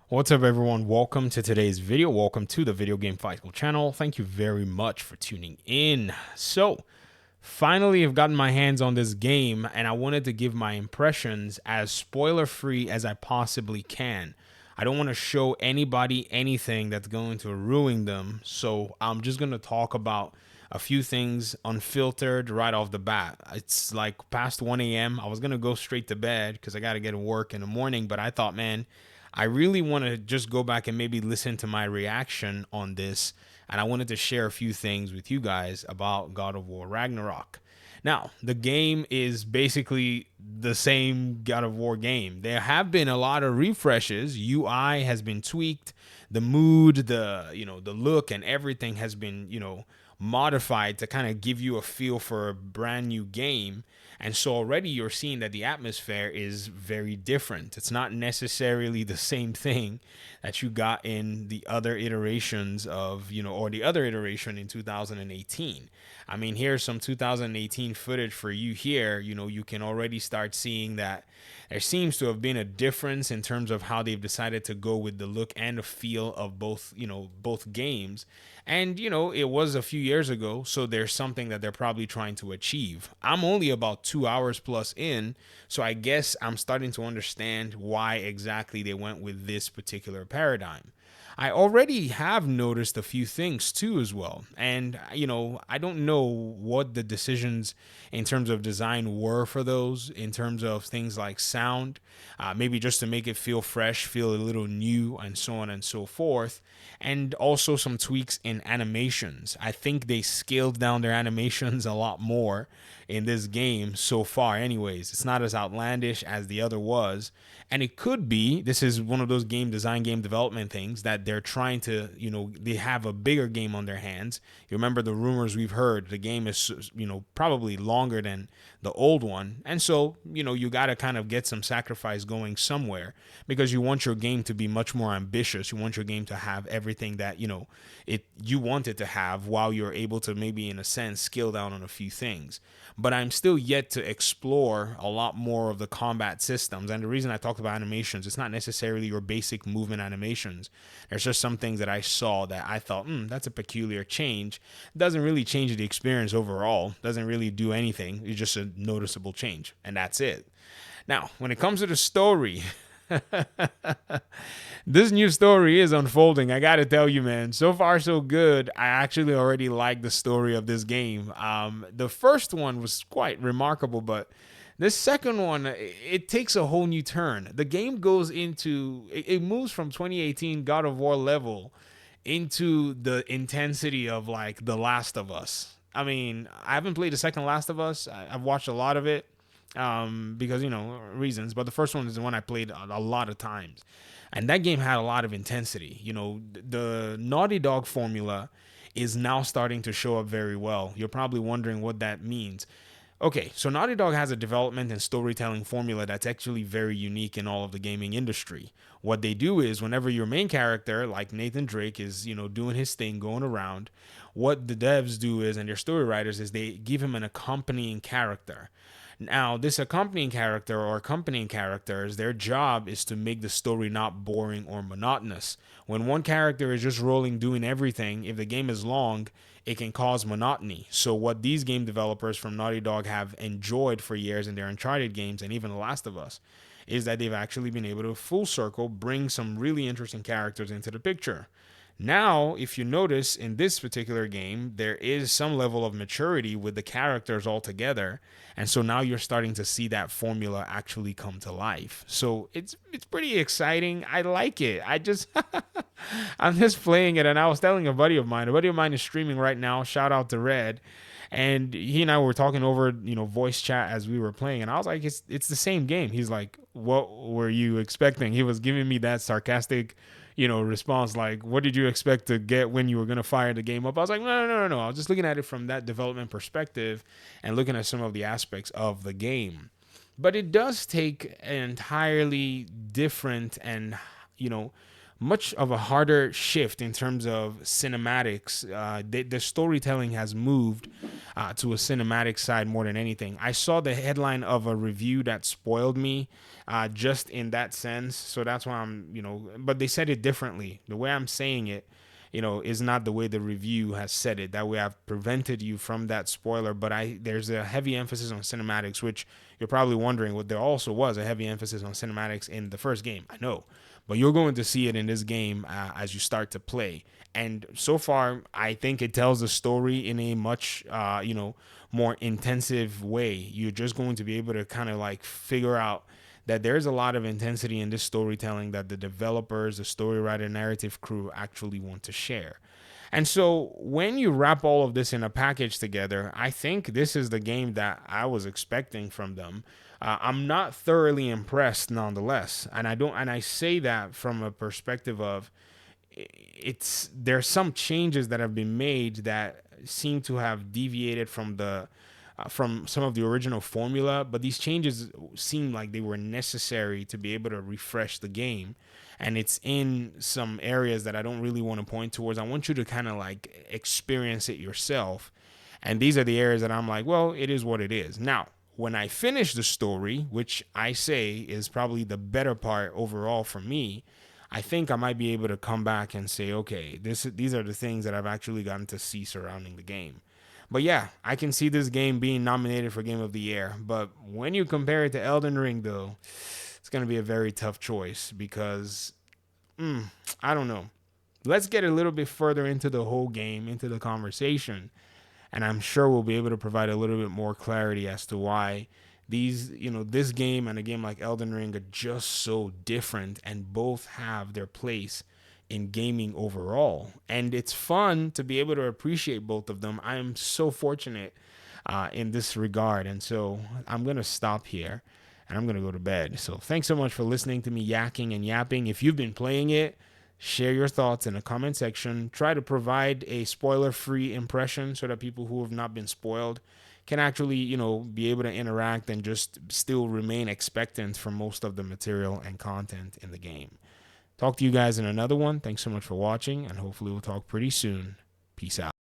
What's up, everyone? Welcome to today's video. Welcome to the Video Game Fight School channel. Thank you very much for tuning in. So, finally, I've gotten my hands on this game, and I wanted to give my impressions as spoiler-free as I possibly can. I don't want to show anybody anything that's going to ruin them, so I'm just going to talk about a few things unfiltered right off the bat. It's like past 1 a.m. I was going to go straight to bed because I got to get to work in the morning, but I thought, man, I really want to just go back and maybe listen to my reaction on this. And I wanted to share a few things with you guys about God of War Ragnarok. Now, the game is basically the same God of War game. There have been a lot of refreshes. UI has been tweaked. The mood, the look and everything has been, modified to kind of give you a feel for a brand new game. And so already you're seeing that the atmosphere is very different. It's not necessarily the same thing that you got in the other iterations of, or the other iteration in 2018. I mean, here's some 2018 footage for you here. You can already start seeing that there seems to have been a difference in terms of how they've decided to go with the look and the feel of both games. And, it was a few years ago, so there's something that they're probably trying to achieve. I'm only about 2 hours plus in, so I guess I'm starting to understand why exactly they went with this particular paradigm. I already have noticed a few things too as well. And, I don't know what the decisions in terms of design were for those, in terms of things like sound, maybe just to make it feel fresh, feel a little new, and so on and so forth. And also some tweaks in animations. I think they scaled down their animations a lot more in this game so far, anyways. It's not as outlandish as the other was. And it could be, this is one of those game design, game development things that they're trying to, they have a bigger game on their hands. You remember the rumors we've heard, the game is, probably longer than the old one. And so, you got to kind of get some sacrifice going somewhere because you want your game to be much more ambitious. You want your game to have everything that, you want it to have while you're able to maybe, in a sense, scale down on a few things. But I'm still yet to explore a lot more of the combat systems. And the reason I talked about animations, it's not necessarily your basic movement animations. There's just some things that I saw that I thought, that's a peculiar change. It doesn't really change the experience overall. Doesn't really do anything. It's just a noticeable change. And that's it. Now, when it comes to the story, this new story is unfolding. I gotta tell you, man. So far, so good. I actually already like the story of this game. The first one was quite remarkable, but this second one, it takes a whole new turn. The game goes into, it moves from 2018 God of War level into the intensity of like The Last of Us. I mean, I haven't played the second Last of Us. I've watched a lot of it because reasons. But the first one is the one I played a lot of times, and that game had a lot of intensity. The Naughty Dog formula is now starting to show up very well. You're probably wondering what that means. Okay, so Naughty Dog has a development and storytelling formula that's actually very unique in all of the gaming industry. What they do is whenever your main character, like Nathan Drake, is, doing his thing, going around, what the devs do is, and their story writers, is they give him an accompanying character. Now, this accompanying character or accompanying characters, their job is to make the story not boring or monotonous. When one character is just rolling, doing everything, if the game is long, it can cause monotony. So what these game developers from Naughty Dog have enjoyed for years in their Uncharted games and even The Last of Us is that they've actually been able to full circle bring some really interesting characters into the picture. Now, if you notice in this particular game, there is some level of maturity with the characters all together. And so now you're starting to see that formula actually come to life. So it's pretty exciting. I like it. I'm just playing it, and I was telling a buddy of mine is streaming right now. Shout out to Red. And he and I were talking over, voice chat as we were playing, and I was like, it's the same game. He's like, what were you expecting? He was giving me that sarcastic, response, like, what did you expect to get when you were going to fire the game up? I was like, no. I was just looking at it from that development perspective and looking at some of the aspects of the game. But it does take an entirely different and, much of a harder shift in terms of cinematics. The storytelling has moved to a cinematic side more than anything. I saw the headline of a review that spoiled me just in that sense. So that's why but they said it differently. The way I'm saying it, is not the way the review has said it. That way I've prevented you from that spoiler, but there's a heavy emphasis on cinematics, which you're probably wondering, what there also was a heavy emphasis on cinematics in the first game. I know, but you're going to see it in this game as you start to play. And so far, I think it tells the story in a much, more intensive way. You're just going to be able to kind of like figure out that there's a lot of intensity in this storytelling that the developers, the story writer, narrative crew actually want to share. And so when you wrap all of this in a package together, I think this is the game that I was expecting from them. I'm not thoroughly impressed nonetheless. And I say that from a perspective of there's some changes that have been made that seem to have deviated from some of the original formula, but these changes seem like they were necessary to be able to refresh the game. And it's in some areas that I don't really want to point towards. I want you to kind of like experience it yourself. And these are the areas that I'm like, well, it is what it is. Now, when I finish the story, which I say is probably the better part overall for me, I think I might be able to come back and say, okay, these are the things that I've actually gotten to see surrounding the game. But yeah, I can see this game being nominated for Game of the Year. But when you compare it to Elden Ring, though, it's going to be a very tough choice because, I don't know. Let's get a little bit further into the whole game, into the conversation. And I'm sure we'll be able to provide a little bit more clarity as to why this game and a game like Elden Ring are just so different and both have their place in gaming overall. And it's fun to be able to appreciate both of them. I am so fortunate in this regard. And so I'm going to stop here and I'm going to go to bed. So thanks so much for listening to me yakking and yapping. If you've been playing it, share your thoughts in the comment section. Try to provide a spoiler-free impression so that people who have not been spoiled can actually, be able to interact and just still remain expectant for most of the material and content in the game. Talk to you guys in another one. Thanks so much for watching, and hopefully we'll talk pretty soon. Peace out.